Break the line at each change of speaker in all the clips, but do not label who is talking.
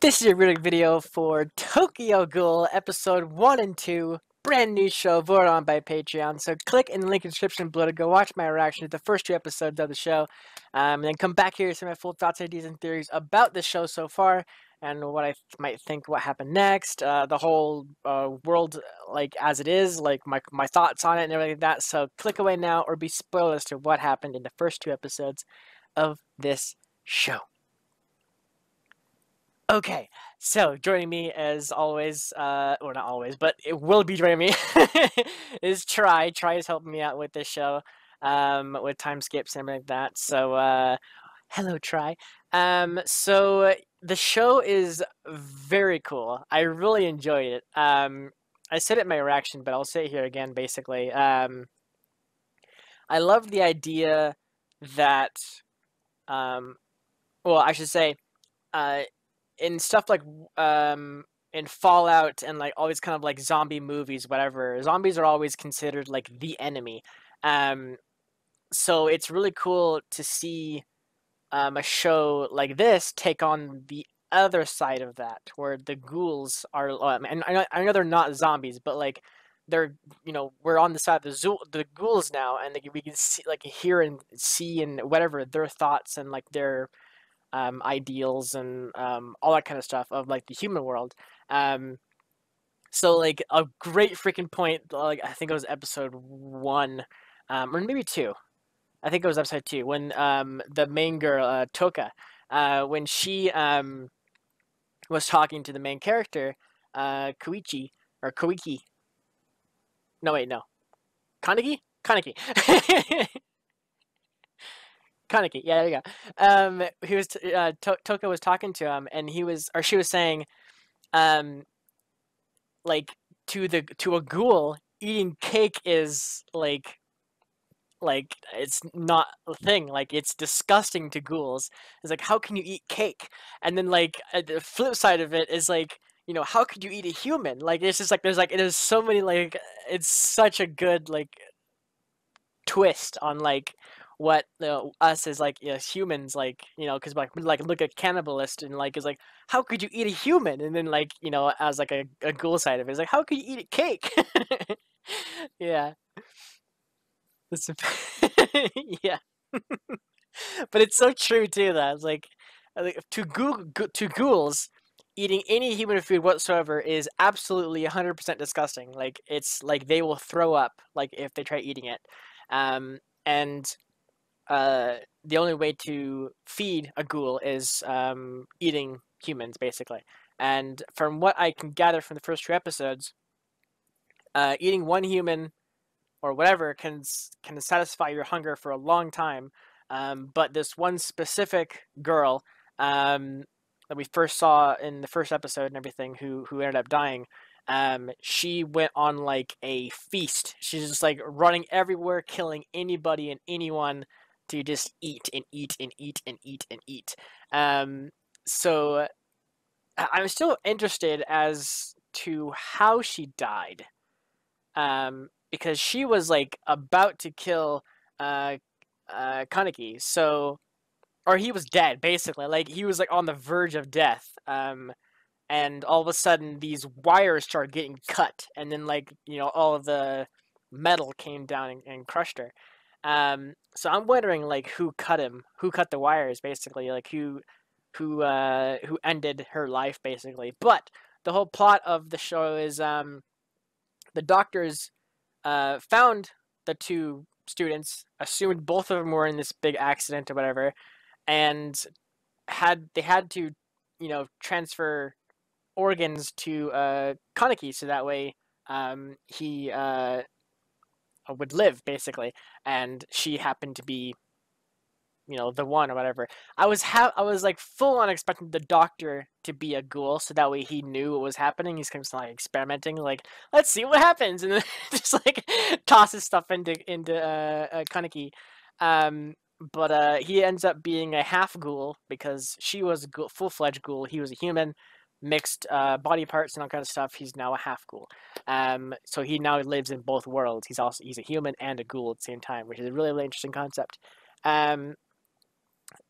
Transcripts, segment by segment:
This is a reading video for Tokyo Ghoul episode 1 and 2, brand new show voted on by Patreon. So click in the link in the description below to go watch my reaction to the first two episodes of the show, and then come back here to see my full thoughts, ideas, and theories about the show so far, and what I might think what happened next, the whole world like as it is, like my thoughts on it and everything like that. So click away now or be spoiled as to what happened in the first two episodes of this show. Okay, so joining me as always, well not always, but it will be joining me, is Try. Try is helping me out with this show, with time skips and everything like that. So, hello Try. So the show is very cool. I really enjoyed it. I said it in my reaction, but I'll say it here again, basically. I love the idea that, well, I should say, in stuff like in Fallout and like all these kind of like zombie movies, whatever, zombies are always considered like the enemy. So it's really cool to see a show like this take on the other side of that, where the ghouls are, and I know they're not zombies, but like they're, we're on the side of the ghouls now, and like, we can see, like, hear and see and whatever their thoughts and like their ideals and all that kind of stuff of like the human world. So like a great freaking point, like I think it was episode 1, or maybe 2. I think it was episode 2 when the main girl Toka, when she was talking to the main character Koichi or Koiki. No wait, no. Kaneki? Kaneki. Kaneki, yeah, there you go. He was Toka was talking to him, and she was saying, like to a ghoul, eating cake is like it's not a thing. Like it's disgusting to ghouls. It's like, how can you eat cake? And then like the flip side of it is like, how could you eat a human? Like it's just like there's so many, like, it's such a good like twist on like what us as like, humans, like, because like look at cannibalist and like is like, how could you eat a human? And then like, as like a ghoul side of it, it's like, how could you eat a cake? Yeah, that's yeah. But it's so true too, that it's like to ghouls, eating any human food whatsoever is absolutely 100% disgusting. Like it's like they will throw up like if they try eating it. And the only way to feed a ghoul is eating humans, basically. And from what I can gather from the first two episodes, eating one human or whatever can satisfy your hunger for a long time. But this one specific girl that we first saw in the first episode and everything, who ended up dying, she went on like a feast. She's just like running everywhere, killing anybody and anyone to just eat and eat and eat and eat and eat. So I'm still interested as to how she died, because she was like about to kill Kaneki, so, or he was dead basically. Like he was like on the verge of death. And all of a sudden these wires started getting cut, and then like, all of the metal came down and crushed her. So I'm wondering like who cut the wires, basically, like who ended her life, basically. But the whole plot of the show is the doctors found the two students, assumed both of them were in this big accident or whatever, and they had to, transfer organs to Kaneki, so that way he would live, basically. And she happened to be, the one or whatever. I was like full on expecting the doctor to be a ghoul, so that way he knew what was happening. He's kind of like experimenting, like, let's see what happens, and then just like tosses stuff into Kaneki. But he ends up being a half ghoul, because she was a full-fledged ghoul. He was a human, mixed body parts and all kind of stuff. He's now a half ghoul. So he now lives in both worlds. He's a human and a ghoul at the same time, which is a really, really interesting concept.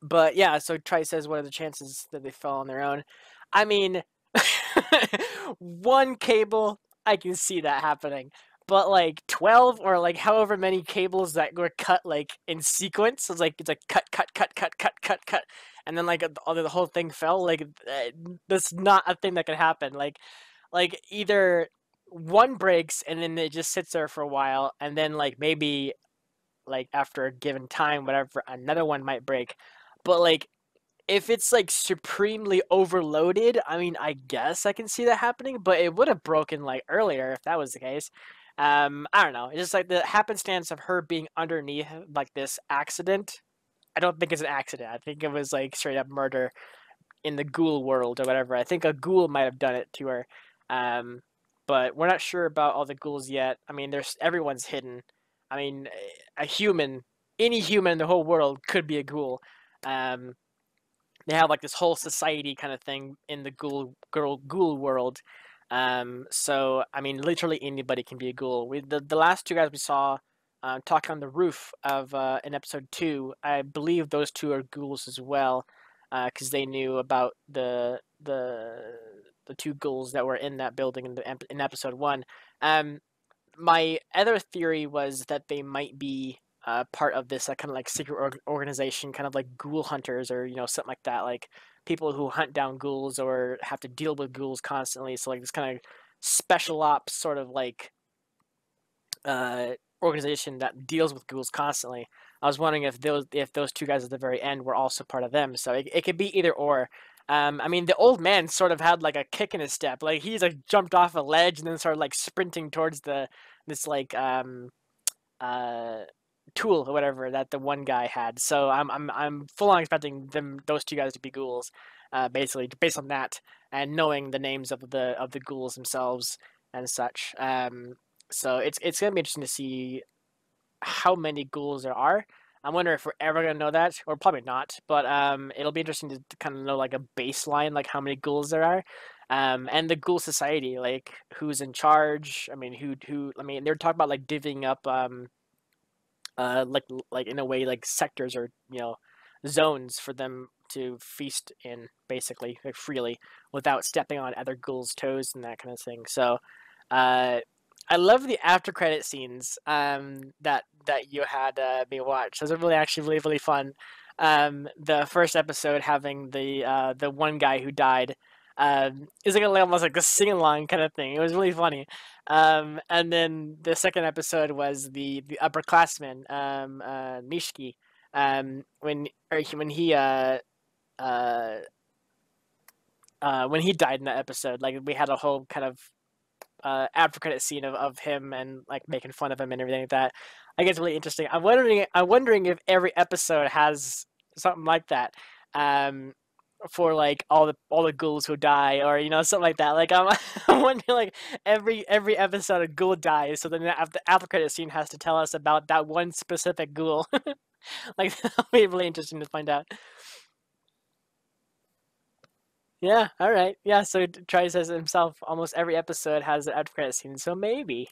But yeah, so Trice says, what are the chances that they fell on their own? I mean, one cable, I can see that happening. But like 12 or like however many cables that were cut like in sequence, it's like cut, cut, cut, cut, cut, cut, cut, and then like the whole thing fell. Like that's not a thing that can happen. Like either one breaks and then it just sits there for a while, and then like maybe like after a given time, whatever, another one might break. But like if it's like supremely overloaded, I mean, I guess I can see that happening, but it would have broken like earlier if that was the case. I don't know. It's just like the happenstance of her being underneath like this accident. I don't think it's an accident. I think it was like straight up murder in the ghoul world or whatever. I think a ghoul might have done it to her. Um, but we're not sure about all the ghouls yet. I mean, there's everyone's hidden. I mean, a human, any human in the whole world could be a ghoul. Um, they have like this whole society kind of thing in the ghoul world. So I mean, literally anybody can be a ghoul. The last two guys we saw talk on the roof of in episode 2. I believe those two are ghouls as well, because they knew about the two ghouls that were in that building in episode 1. My other theory was that they might be part of this kind of like secret organization, kind of like ghoul hunters or something like that, like people who hunt down ghouls or have to deal with ghouls constantly. So like this kind of special ops sort of like uh, organization that deals with ghouls constantly. I was wondering if those two guys at the very end were also part of them. So it could be either or. I mean, the old man sort of had like a kick in his step. Like he's like jumped off a ledge and then started like sprinting towards this like uh tool or whatever that the one guy had. So I'm full on expecting those two guys to be ghouls, basically based on that and knowing the names of the ghouls themselves and such. So it's gonna be interesting to see how many ghouls there are. I wonder if we're ever gonna know that, or probably not. But it'll be interesting to kind of know like a baseline, like how many ghouls there are, and the ghoul society, like who's in charge. I mean, who? I mean, they're talking about like divvying up, like in a way, like sectors or zones for them to feast in, basically, like freely, without stepping on other ghouls' toes and that kind of thing. So, uh, I love the after credit scenes that you had me watch. Those are actually really really fun. The first episode having the one guy who died is like almost like a sing along kind of thing. It was really funny. And then the second episode was the upperclassman, Mishki, uh, when he died in that episode. Like we had a whole kind of after credit scene of him and like making fun of him and everything like that. I guess it's really interesting. I'm wondering if every episode has something like that. Um, for like all the ghouls who die, or something like that. Like I'm wondering like every episode a ghoul dies, so then the after credit scene has to tell us about that one specific ghoul. Like that'll be really interesting to find out. Yeah, all right. Yeah, so Troy says himself almost every episode has an after credit scene, so maybe.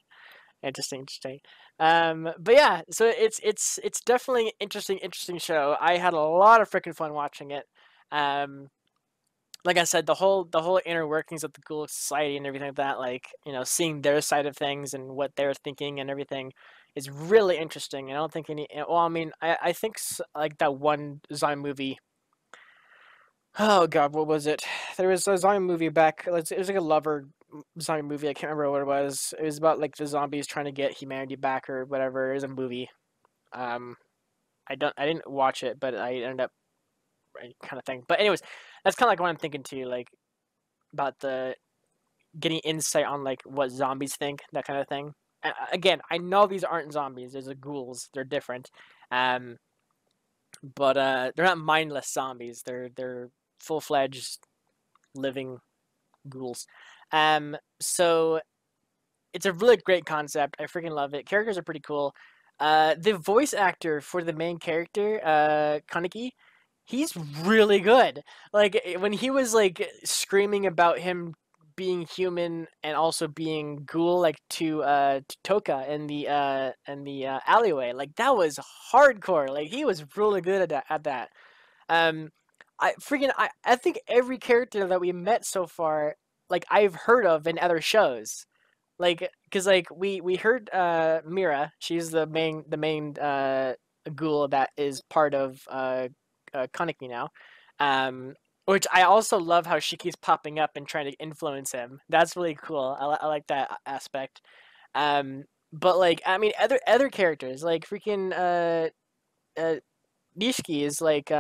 Interesting, interesting. But yeah, so it's definitely an interesting show. I had a lot of freaking fun watching it. Um, like I said, the whole inner workings of the Ghoul Society and everything like that, like seeing their side of things and what they're thinking and everything, is really interesting. I don't think any. Well, I mean, I think like that one zombie movie. Oh God, what was it? There was a zombie movie back. It was like a lover zombie movie. I can't remember what it was. It was about like the zombies trying to get humanity back or whatever. It was a movie. Um, I didn't watch it, but I ended up kind of thing. But anyways, that's kind of like what I'm thinking too, like about the getting insight on like what zombies think, that kind of thing. Again, I know these aren't zombies. These are ghouls. They're different. Um, but they're not mindless zombies. They're full fledged living ghouls. So it's a really great concept. I freaking love it. Characters are pretty cool. The voice actor for the main character, Kaneki, he's really good. Like when he was like screaming about him being human and also being ghoul, like to Toka in the alleyway, like that was hardcore. Like he was really good at that. Um, I think every character that we met so far, like I've heard of in other shows. Like, cause like we heard Mira. She's the main ghoul that is part of Kaneki now. Which I also love how she keeps popping up and trying to influence him. That's really cool. I like that aspect. But like I mean other characters like freaking uh Nishiki is like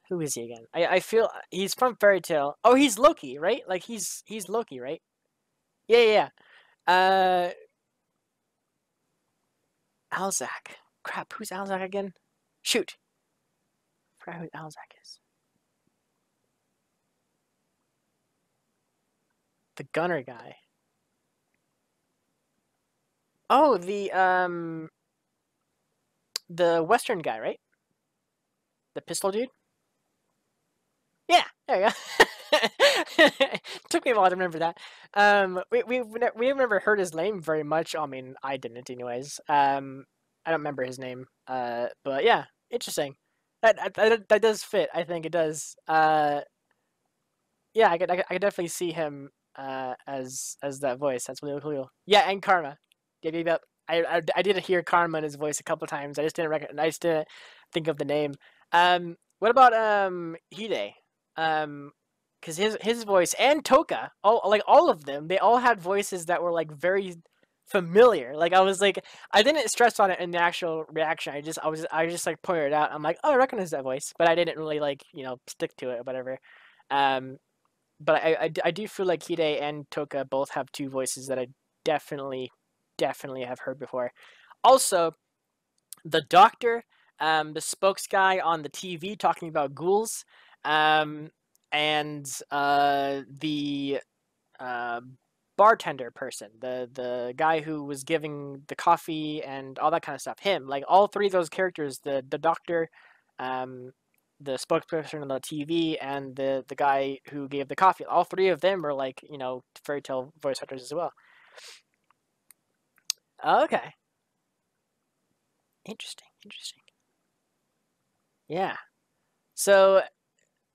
who is he again? I feel he's from Fairy Tail. Oh, he's Loki, right? Like he's Loki, right? Yeah, yeah, yeah. Alzak. Crap, who's Alzak again? Shoot. I forgot who Alzak is. The gunner guy. Oh, the Western guy, right? The pistol dude? Yeah, there you go. Took me a while to remember that. We've never heard his name very much. I mean, I didn't, anyways. I don't remember his name. But yeah, interesting. That does fit. I think it does. Yeah, I could definitely see him as that voice. That's really cool. Yeah, and Karma. Yep. I did hear Karma in his voice a couple times. I just didn't think of the name. What about Hide? Because his voice and Toka, all of them, they all had voices that were like very familiar. Like I was like, I didn't stress on it in the actual reaction. I just like pointed it out. I'm like, oh, I recognize that voice, but I didn't really like stick to it or whatever. Um, but I do feel like Hide and Toka both have two voices that I definitely have heard before. Also, the doctor, the spokes guy on the TV talking about ghouls, um, and the uh, bartender person, the guy who was giving the coffee and all that kind of stuff. Him, like all three of those characters, the doctor, um, the spokesperson on the TV, and the guy who gave the coffee. All three of them are like fairy tale voice actors as well. Okay, interesting. Yeah. So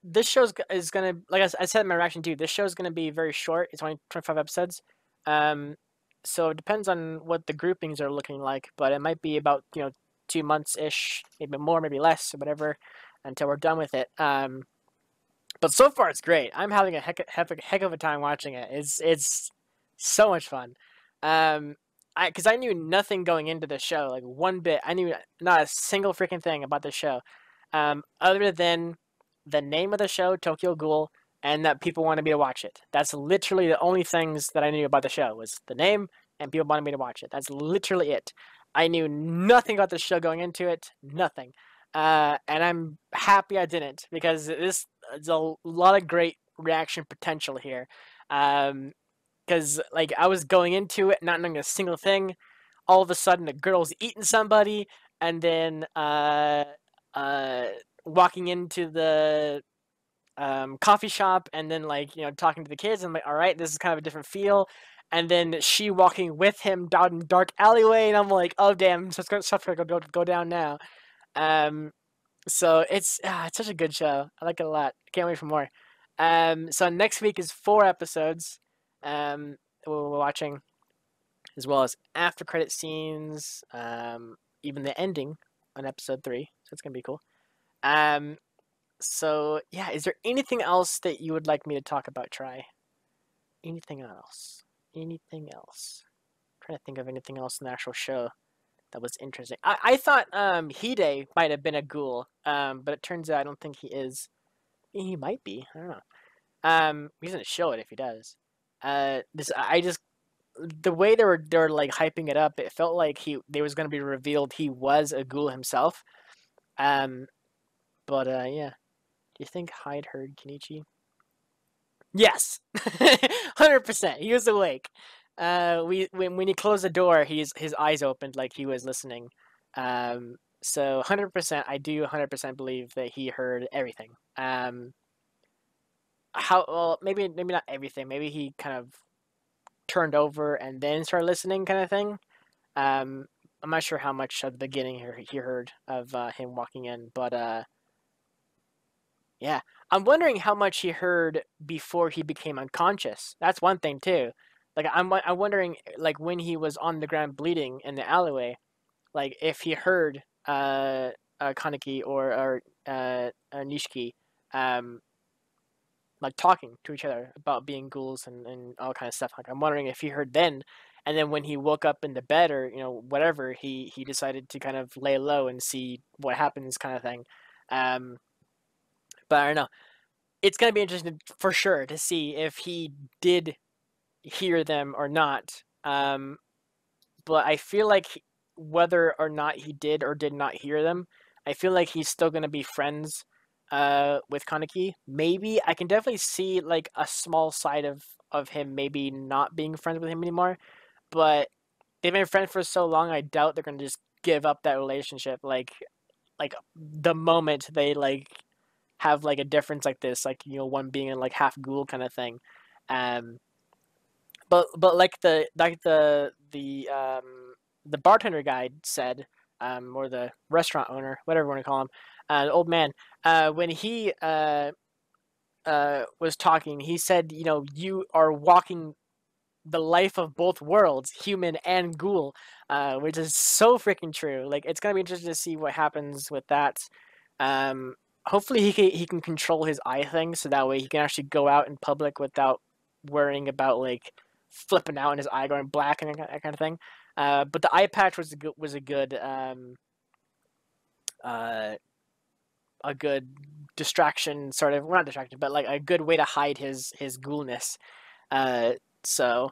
this is gonna, like I said in my reaction too. This show is gonna be very short. It's only 25 episodes. Um, so it depends on what the groupings are looking like, but it might be about 2 months ish, maybe more, maybe less, or whatever, until we're done with it. But so far it's great. I'm having a heck of a time watching it. It's so much fun. Because I knew nothing going into the show, like one bit. I knew not a single freaking thing about the show, other than the name of the show, Tokyo Ghoul, and that people wanted me to watch it. That's literally the only things that I knew about the show was the name and people wanted me to watch it. That's literally it. I knew nothing about the show going into it, nothing. And I'm happy I didn't because there's a lot of great reaction potential here. Because like I was going into it not knowing a single thing, all of a sudden a girl's eating somebody, and then uh, walking into the coffee shop, and then like talking to the kids. I'm like, all right, this is kind of a different feel. And then she walking with him down dark alleyway, and I'm like, oh damn, stuff's gonna go down now. Um, so it's such a good show. I like it a lot. Can't wait for more. So next week is 4 episodes. We're watching, as well as after credit scenes. Even the ending on episode 3. So it's gonna be cool. Um, so yeah, is there anything else that you would like me to talk about? Try anything else? Anything else? I'm trying to think of anything else in the actual show that was interesting. I thought Hide might have been a ghoul, but it turns out I don't think he is. He might be. I don't know. He doesn't show it if he does. This I just the way they were like hyping it up, it felt like they was gonna be revealed he was a ghoul himself. Um, but yeah. Do you think Hyde heard Kenichi? Yes, 100%. He was awake. When he closed the door, his eyes opened like he was listening. So 100%, I do 100% believe that he heard everything. How well? Maybe not everything. Maybe he kind of turned over and then started listening, kind of thing. Um, I'm not sure how much at the beginning he heard of him walking in, but yeah, I'm wondering how much he heard before he became unconscious. That's one thing too. Like I'm wondering like when he was on the ground bleeding in the alleyway, like if he heard Kaneki or Nishiki um like talking to each other about being ghouls and all kind of stuff. Like I'm wondering if he heard then, and then when he woke up in the bed or whatever, he decided to kind of lay low and see what happens, kind of thing. Um, but I don't know. It's gonna be interesting for sure to see if he did hear them or not. But I feel like whether or not he did or did not hear them, I feel like he's still gonna be friends with Kaneki. Maybe I can definitely see like a small side of him maybe not being friends with him anymore. But they've been friends for so long, I doubt they're gonna just give up that relationship. Like the moment they like have like a difference like this, like one being a like half ghoul kind of thing. Um, but the bartender guy said, or the restaurant owner, whatever you want to call him, the old man, when he was talking, he said, you are walking the life of both worlds, human and ghoul, which is so freaking true. Like it's gonna be interesting to see what happens with that. Um, Hopefully he can control his eye thing, so that way he can actually go out in public without worrying about like flipping out and his eye going black and that kind of thing. But the eye patch uh, a good distraction, sort of. Well, not distraction, but like a good way to hide his ghoulness. Uh, so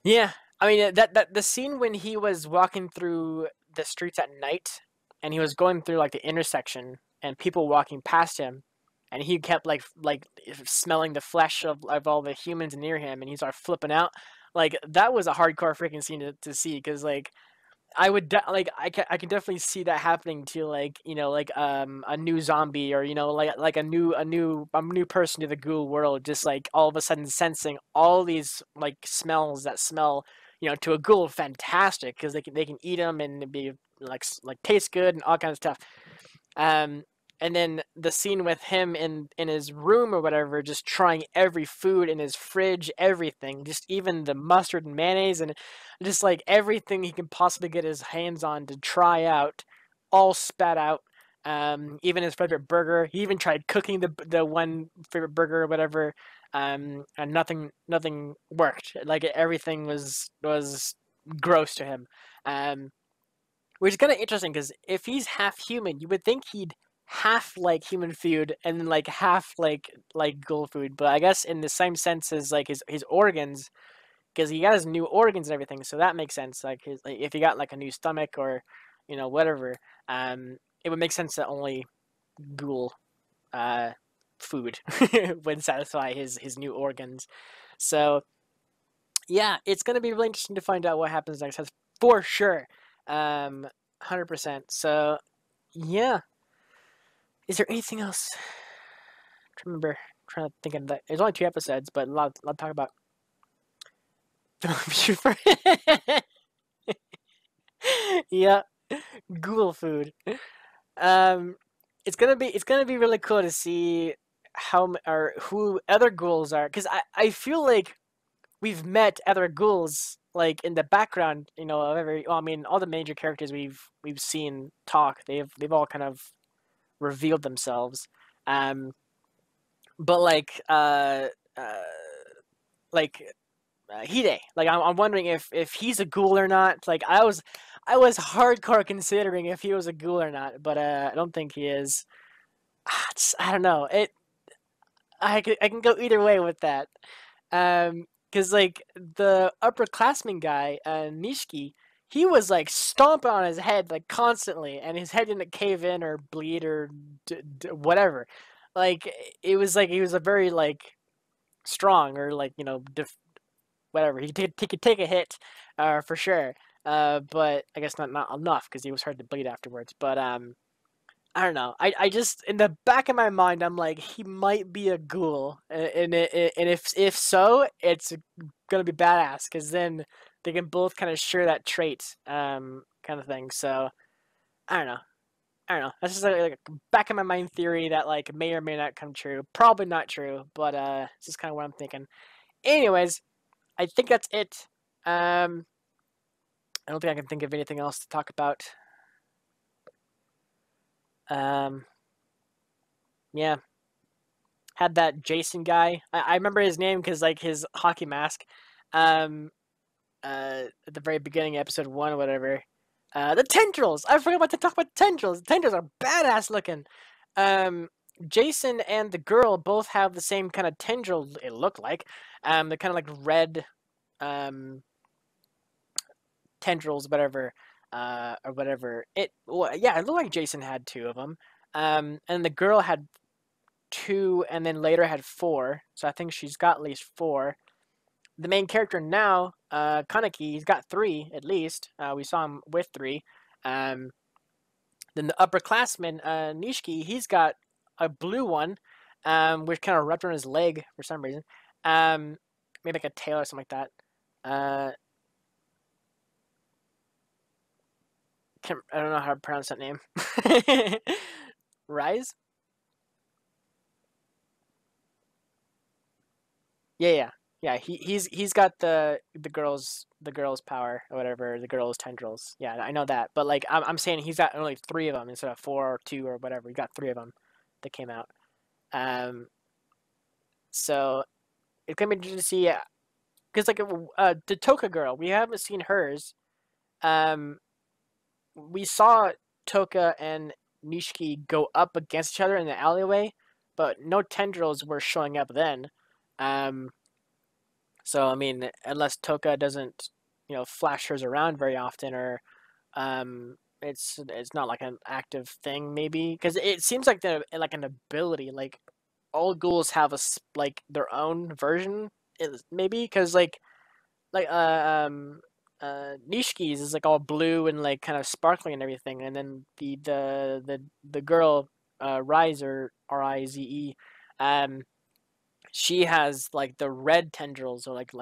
yeah, I mean that the scene when he was walking through the streets at night, and he was going through like the intersection, and people walking past him, and he kept like smelling the flesh of all the humans near him, and he started flipping out. Like that was a hardcore freaking scene to see, because like I can definitely see that happening to like like a new zombie, or like a new person to the ghoul world, just like all of a sudden sensing all these like smells that smell to a ghoul fantastic, because they can eat them and be like taste good and all kinds of stuff. Um, and then the scene with him in his room or whatever, just trying every food in his fridge, everything, just even the mustard and mayonnaise, and just like everything he can possibly get his hands on to try out, all spat out. Even his favorite burger. He even tried cooking the one favorite burger or whatever, and nothing worked. Like everything was gross to him. Um, which is kind of interesting, because if he's half human, you would think he'd half like human food and then like half like ghoul food. But I guess in the same sense as like his organs, because he got his new organs and everything, so that makes sense. Like his like, if he got like a new stomach or whatever, it would make sense that only ghoul uh food would satisfy his new organs. So yeah, it's gonna be really interesting to find out what happens next, for sure. 100%. So yeah, is there anything else? I remember, trying to think of that. There's only 2 episodes, but a lot to talk about. Yeah, ghoul food. Um, it's gonna be really cool to see or who other ghouls are, because I feel like we've met other ghouls like in the background. Of every. Well, I mean, all the major characters we've seen talk. They've all kind of revealed themselves. Um, but like Hide. Like I'm wondering if he's a ghoul or not. Like I was hardcore considering if he was a ghoul or not, but I don't think he is. I don't know. I can go either way with that. Because like the upperclassman guy, Nishiki, he was like stomping on his head like constantly, and his head didn't cave in or bleed or whatever. Like it was like he was a very like strong, or like whatever. He could take a hit, for sure. But I guess not enough, because he was hard to bleed afterwards. But I don't know. I just, in the back of my mind, I'm like, he might be a ghoul, and if so, it's gonna be badass, because then they can both kind of share that trait. kind of thing. So I don't know. I don't know. That's just like a back of my mind theory that like may or may not come true. Probably not true, but this is kind of what I'm thinking. Anyways, I think that's it. I don't think I can think of anything else to talk about. Yeah. Had that Jason guy. I remember his name because like his hockey mask. At the very beginning, episode 1 or whatever. The tendrils. I forgot about to talk about tendrils. The tendrils are badass looking. Jason and the girl both have the same kind of tendril. It looked like. They're kind of like red. Tendrils, whatever. Or whatever. It looked like Jason had 2 of them. And the girl had 2, and then later had 4. So I think she's got at least 4. The main character now, Kaneki, he's got 3 at least. We saw him with 3. Then the upperclassman, Nishiki, he's got a blue one, which kind of wrapped around his leg for some reason. Maybe like a tail or something like that. I don't know how to pronounce that name. Rise? Yeah. He's got the girl's power or whatever, the girl's tendrils. Yeah, I know that. But like I'm saying he's got only 3 of them instead of 4 or 2 or whatever. He got 3 of them that came out. So it's gonna be interesting to see because like the Toka girl, we haven't seen hers. We saw Toka and Nishiki go up against each other in the alleyway, but no tendrils were showing up then. So I mean, unless Toka doesn't, flash hers around very often, or it's not like an active thing, maybe because it seems like like an ability. Like all ghouls have like their own version, maybe because Nishiki's is like all blue and like kind of sparkling and everything, and then the girl Rise or Rize, she has like the red tendrils or like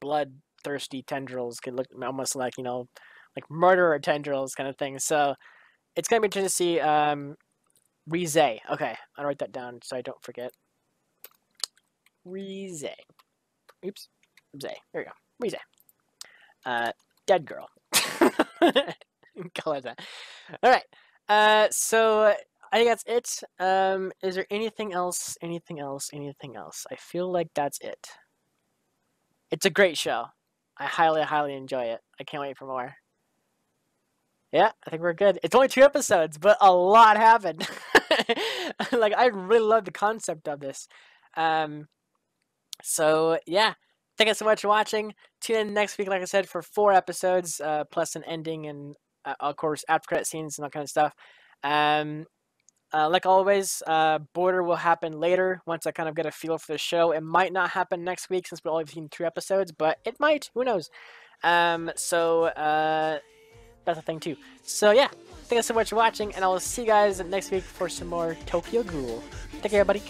bloodthirsty tendrils, could look almost like like murderer tendrils kind of thing. So it's gonna be interesting to see Rize. Okay, I'll write that down so I don't forget. Rize. Oops. There we go. Rize. Dead girl. Call it that. All right. So I think that's it. Is there anything else? Anything else? I feel like that's it. It's a great show. I highly enjoy it. I can't wait for more. Yeah, I think we're good. It's only 2 episodes, but a lot happened. Like I really love the concept of this. So yeah. Thank you so much for watching. Tune in next week, like I said, for 4 episodes, plus an ending and, of course, after credit scenes and that kind of stuff. Like always, Border will happen later once I kind of get a feel for the show. It might not happen next week since we've only seen 2 episodes, but it might. Who knows? So that's a thing too. So yeah, thank you so much for watching, and I will see you guys next week for some more Tokyo Ghoul. Take care, everybody.